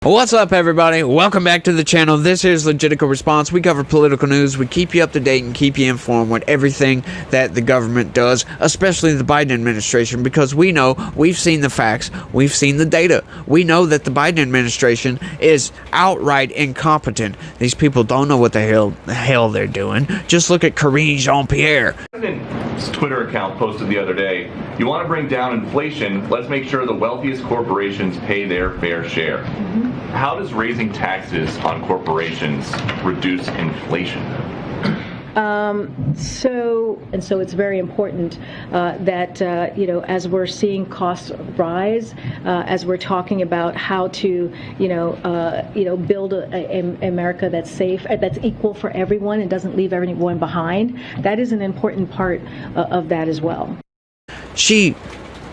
What's up, everybody? Welcome back to the channel. This is Legitical Response. We cover political news. We keep you up to date and keep you informed with everything that the government does, especially the Biden administration, because we know, we've seen the facts, we've seen the data. We know that the Biden administration is outright incompetent. These people don't know what the hell they're doing. Just look at Karine Jean-Pierre. President's Twitter account posted the other day, "You want to bring down inflation, let's make sure the wealthiest corporations pay their fair share." How does raising taxes on corporations reduce inflation? So it's very important that as we're seeing costs rise, as we're talking about how to build a America that's safe, that's equal for everyone and doesn't leave everyone behind. That is an important part of that as well. She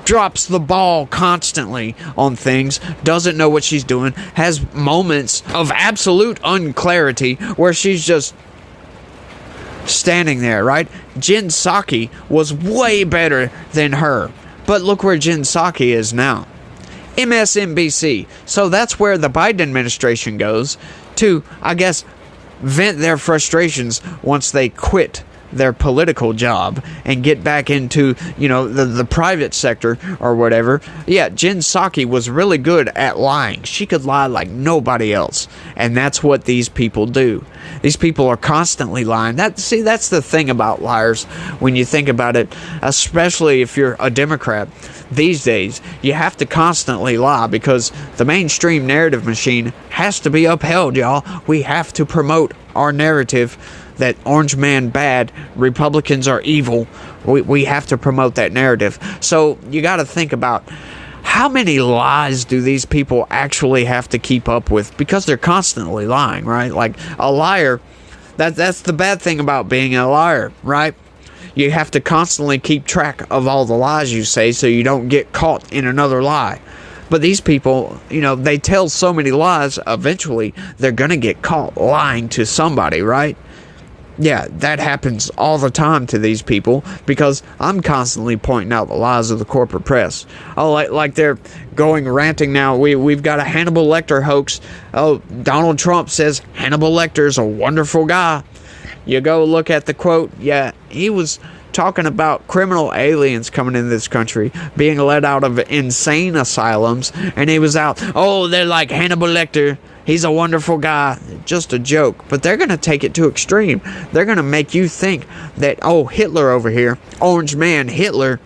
drops the ball constantly on things, doesn't know what she's doing, has moments of absolute unclarity where she's just standing there, right? Jen Psaki was way better than her, but look where Jen Psaki is now. MSNBC. So that's where the Biden administration goes to, I guess, vent their frustrations once they quit their political job and get back into, the private sector or whatever. Yeah, Jen Psaki was really good at lying. She could lie like nobody else. And that's what these people do. These people are constantly lying. That's the thing about liars when you think about it, especially if you're a Democrat. These days, you have to constantly lie because the mainstream narrative machine has to be upheld, y'all. We have to promote our narrative that orange man bad, Republicans are evil. We have to promote that narrative. So you got to think about how many lies do these people actually have to keep up with, because they're constantly lying, right? Like a liar, that's the bad thing about being a liar, right? You have to constantly keep track of all the lies you say so you don't get caught in another lie. But these people, they tell so many lies, eventually they're going to get caught lying to somebody, right? Yeah, that happens all the time to these people because I'm constantly pointing out the lies of the corporate press. Oh, like they're going ranting now. We've got a Hannibal Lecter hoax. Oh, Donald Trump says Hannibal Lecter's a wonderful guy. You go look at the quote. Yeah, he was talking about criminal aliens coming into this country, being let out of insane asylums, and he was out, oh, they're like Hannibal Lecter. He's a wonderful guy. Just a joke. But they're going to take it to extreme. They're going to make you think that, oh, Hitler over here, Orange Man Hitler,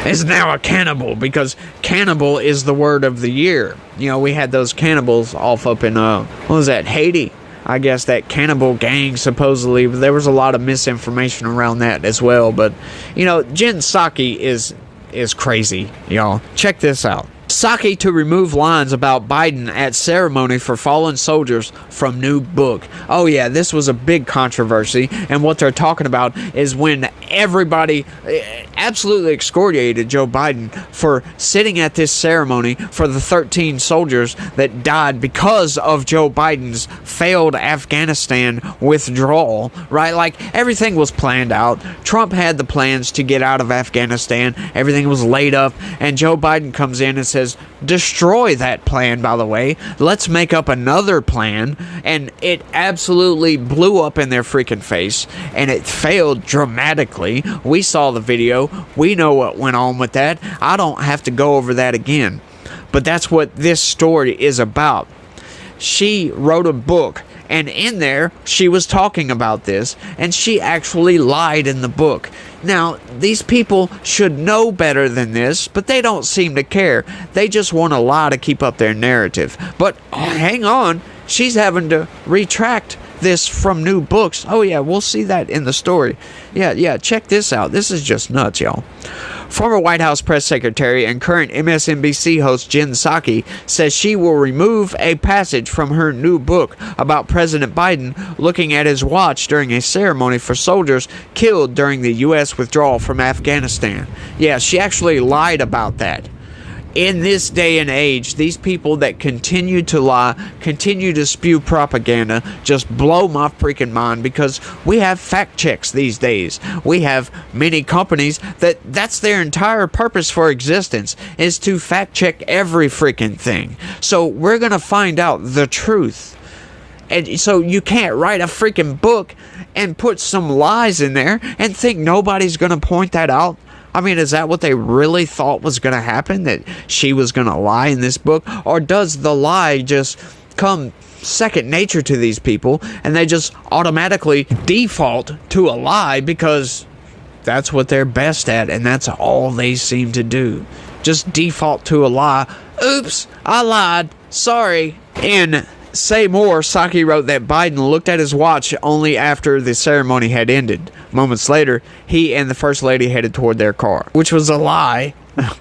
is now a cannibal because cannibal is the word of the year. We had those cannibals off up in, what was that, Haiti? I guess that cannibal gang, supposedly. But there was a lot of misinformation around that as well. But, Jen Psaki is crazy, y'all. Check this out. Psaki to remove lines about Biden at ceremony for fallen soldiers from new book. Oh yeah, this was a big controversy, and what they're talking about is when everybody absolutely excoriated Joe Biden for sitting at this ceremony for the 13 soldiers that died because of Joe Biden's failed Afghanistan withdrawal, right? Like, everything was planned out. Trump had the plans to get out of Afghanistan. Everything was laid up, and Joe Biden comes in and says, destroy that plan, by the way. Let's make up another plan. And it absolutely blew up in their freaking face, and it failed dramatically. We saw the video. We know what went on with that. I don't have to go over that again. But that's what this story is about. She wrote a book, and in there, she was talking about this, and she actually lied in the book. Now, these people should know better than this, but they don't seem to care. They just want to lie to keep up their narrative. But hang on, she's having to retract this from new books. Oh yeah, we'll see that in the story. Yeah, check this out. This is just nuts, y'all. Former White House press secretary and current MSNBC host Jen Psaki says she will remove a passage from her new book about President Biden looking at his watch during a ceremony for soldiers killed during the U.S. withdrawal from Afghanistan. Yeah, she actually lied about that. in this day and age, these people that continue to lie, continue to spew propaganda, just blow my freaking mind, because we have fact checks these days. We have many companies that's their entire purpose for existence, is to fact check every freaking thing. So we're gonna find out the truth. And so you can't write a freaking book and put some lies in there and think nobody's gonna point that out. I mean, is that what they really thought was going to happen? That she was going to lie in this book? Or does the lie just come second nature to these people and they just automatically default to a lie because that's what they're best at and that's all they seem to do? Just default to a lie. Oops, I lied. Sorry. In Say More, Psaki wrote that Biden looked at his watch only after the ceremony had ended. Moments later, he and the First Lady headed toward their car, which was a lie.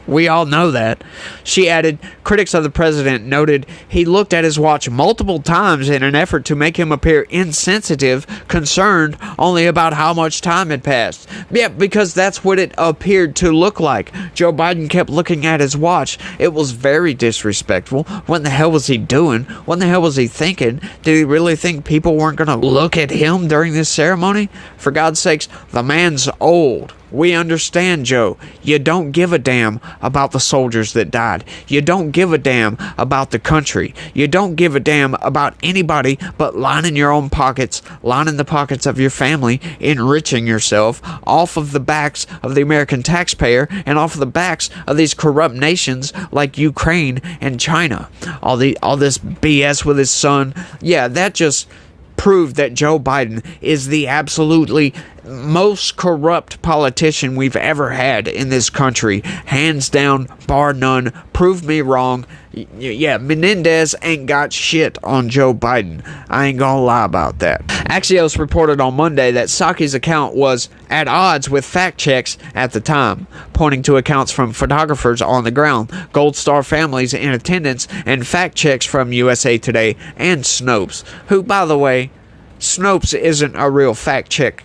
We all know that. She added, critics of the president noted he looked at his watch multiple times in an effort to make him appear insensitive, concerned only about how much time had passed. Yeah, because that's what it appeared to look like. Joe Biden kept looking at his watch. It was very disrespectful. What in the hell was he doing? What in the hell was he thinking? Did he really think people weren't going to look at him during this ceremony? For God's sakes, the man's old. We understand, Joe. You don't give a damn about the soldiers that died. You don't give a damn about the country. You don't give a damn about anybody but lining your own pockets, lining the pockets of your family, enriching yourself off of the backs of the American taxpayer and off of the backs of these corrupt nations like Ukraine and China. All this BS with his son. Yeah, that just proved that Joe Biden is the absolutely most corrupt politician we've ever had in this country. Hands down, bar none. Prove me wrong. Yeah, Menendez ain't got shit on Joe Biden. I ain't gonna lie about that. Axios reported on Monday that Psaki's account was at odds with fact checks at the time, pointing to accounts from photographers on the ground, Gold Star families in attendance, and fact checks from USA Today and Snopes, who, by the way, Snopes isn't a real fact check.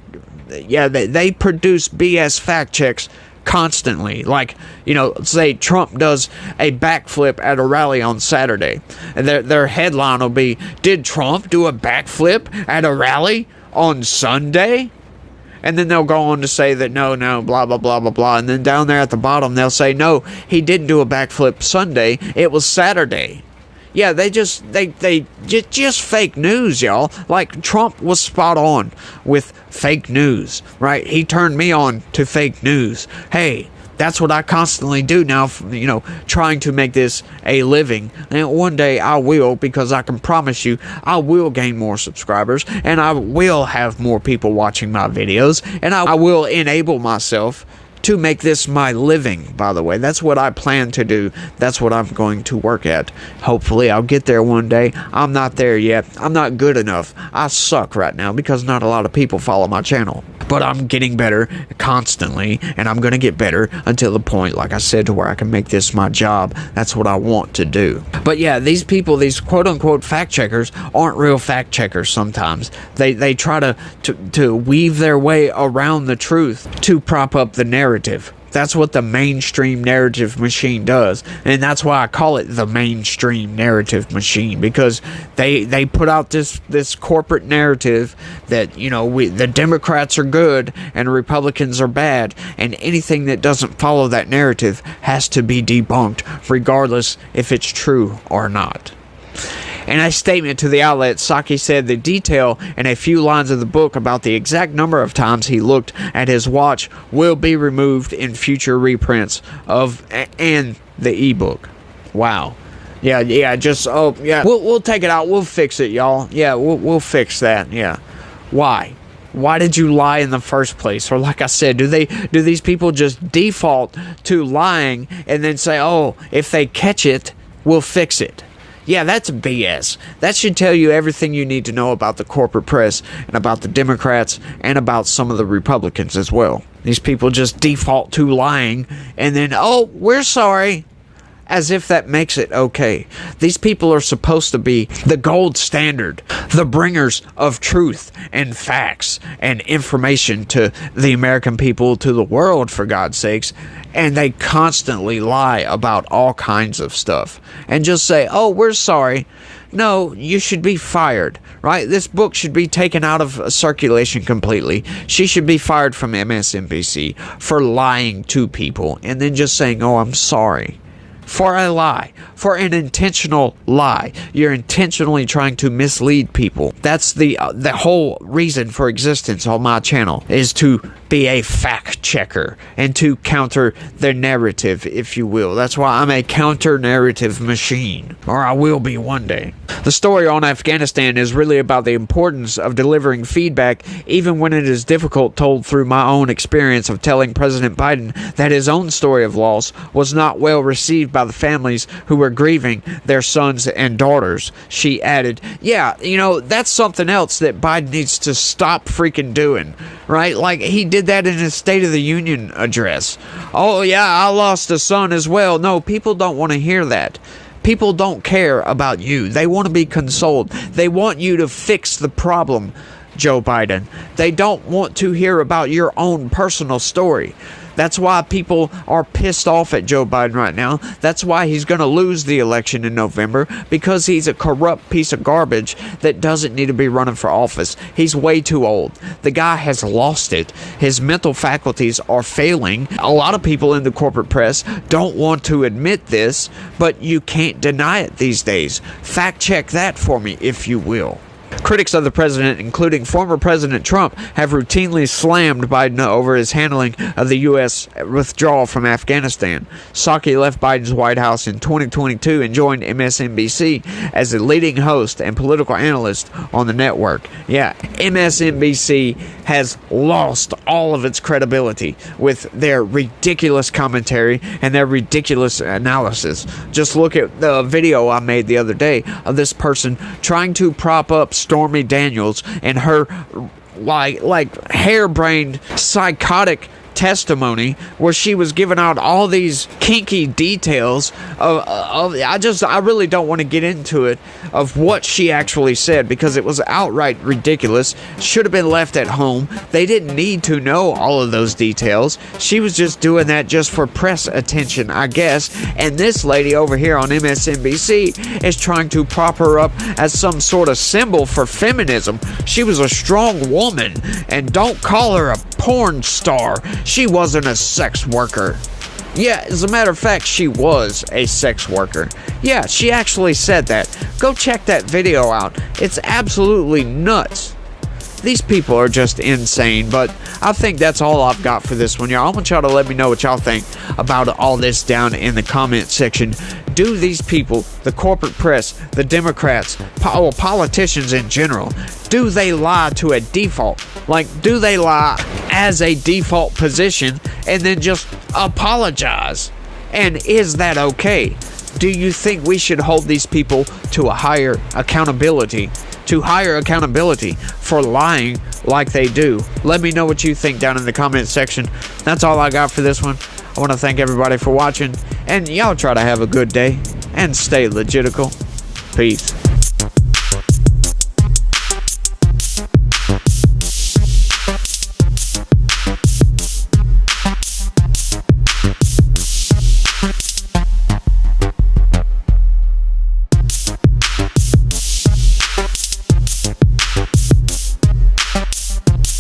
Yeah, they produce BS fact checks constantly. Like, you know, say Trump does a backflip at a rally on Saturday, and their headline will be, "Did Trump do a backflip at a rally on Sunday?" And then they'll go on to say that no, blah, blah, blah, blah, blah. And then down there at the bottom, they'll say, no, he didn't do a backflip Sunday. It was Saturday. Yeah, they just fake news, y'all. Like, Trump was spot on with fake news, right? He turned me on to fake news. Hey, that's what I constantly do now, you know, trying to make this a living. And one day I will, because I can promise you, I will gain more subscribers, and I will have more people watching my videos, and I will enable myself to make this my living, by the way. That's what I plan to do. That's what I'm going to work at. Hopefully, I'll get there one day. I'm not there yet. I'm not good enough. I suck right now because not a lot of people follow my channel. But I'm getting better constantly, and I'm going to get better until the point, like I said, to where I can make this my job. That's what I want to do. But yeah, these people, these quote-unquote fact checkers, aren't real fact checkers sometimes. They try to weave their way around the truth to prop up the narrative. That's what the mainstream narrative machine does, and that's why I call it the mainstream narrative machine, because they put out this corporate narrative that, you know, the Democrats are good and Republicans are bad, and anything that doesn't follow that narrative has to be debunked, regardless if it's true or not. In a statement to the outlet, Psaki said the detail in a few lines of the book about the exact number of times he looked at his watch will be removed in future reprints of and the ebook. Wow. Yeah, we'll take it out. We'll fix it, y'all. Yeah, we'll fix that. Yeah. Why? Why did you lie in the first place? Or like I said, do these people just default to lying and then say, "Oh, if they catch it, we'll fix it"? Yeah, that's BS. That should tell you everything you need to know about the corporate press and about the Democrats and about some of the Republicans as well. These people just default to lying and then, "Oh, we're sorry." as if that makes it okay. These people are supposed to be the gold standard, the bringers of truth and facts and information to the American people, to the world, for God's sakes. And they constantly lie about all kinds of stuff and just say, oh, we're sorry. No, you should be fired, right? This book should be taken out of circulation completely. She should be fired from MSNBC for lying to people and then just saying, oh, I'm sorry. For a lie, for an intentional lie. You're intentionally trying to mislead people. That's the whole reason for existence on my channel, is to be a fact checker and to counter the narrative, if you will. That's why I'm a counter narrative machine, or I will be one day. The story on Afghanistan is really about the importance of delivering feedback, even when it is difficult, told through my own experience of telling President Biden that his own story of loss was not well received by the families who were grieving their sons and daughters. She added, yeah, that's something else that Biden needs to stop freaking doing, right? Like, he did that in his State of the Union address. Oh, yeah, I lost a son as well. No, people don't want to hear that. People don't care about you. They want to be consoled. They want you to fix the problem, Joe Biden. They don't want to hear about your own personal story. That's why people are pissed off at Joe Biden right now. That's why he's going to lose the election in November, because he's a corrupt piece of garbage that doesn't need to be running for office. He's way too old. The guy has lost it. His mental faculties are failing. A lot of people in the corporate press don't want to admit this, but you can't deny it these days. Fact check that for me, if you will. Critics of the president, including former President Trump, have routinely slammed Biden over his handling of the U.S. withdrawal from Afghanistan. Psaki left Biden's White House in 2022 and joined MSNBC as a leading host and political analyst on the network. Yeah, MSNBC has lost all of its credibility with their ridiculous commentary and their ridiculous analysis. Just look at the video I made the other day of this person trying to prop up Stormy Daniels and her like harebrained psychotic testimony where she was giving out all these kinky details of I really don't want to get into it, of what she actually said, because it was outright ridiculous. Should have been left at home. They didn't need to know all of those details. She was just doing that just for press attention, I guess. And this lady over here on MSNBC is trying to prop her up as some sort of symbol for feminism. She was a strong woman, and don't call her a porn star. She wasn't a sex worker. Yeah, as a matter of fact, she was a sex worker. Yeah, she actually said that. Go check that video out. It's absolutely nuts. These people are just insane, but I think that's all I've got for this one, y'all. I want y'all to let me know what y'all think about all this down in the comment section. Do these people, the corporate press, the Democrats, politicians in general, do they lie to a default? Like, do they lie as a default position and then just apologize? And is that okay? Do you think we should hold these people to a higher accountability? For lying like they do? Let me know what you think down in the comment section. That's all I got for this one. I want to thank everybody for watching, and y'all try to have a good day and stay legitical. Peace.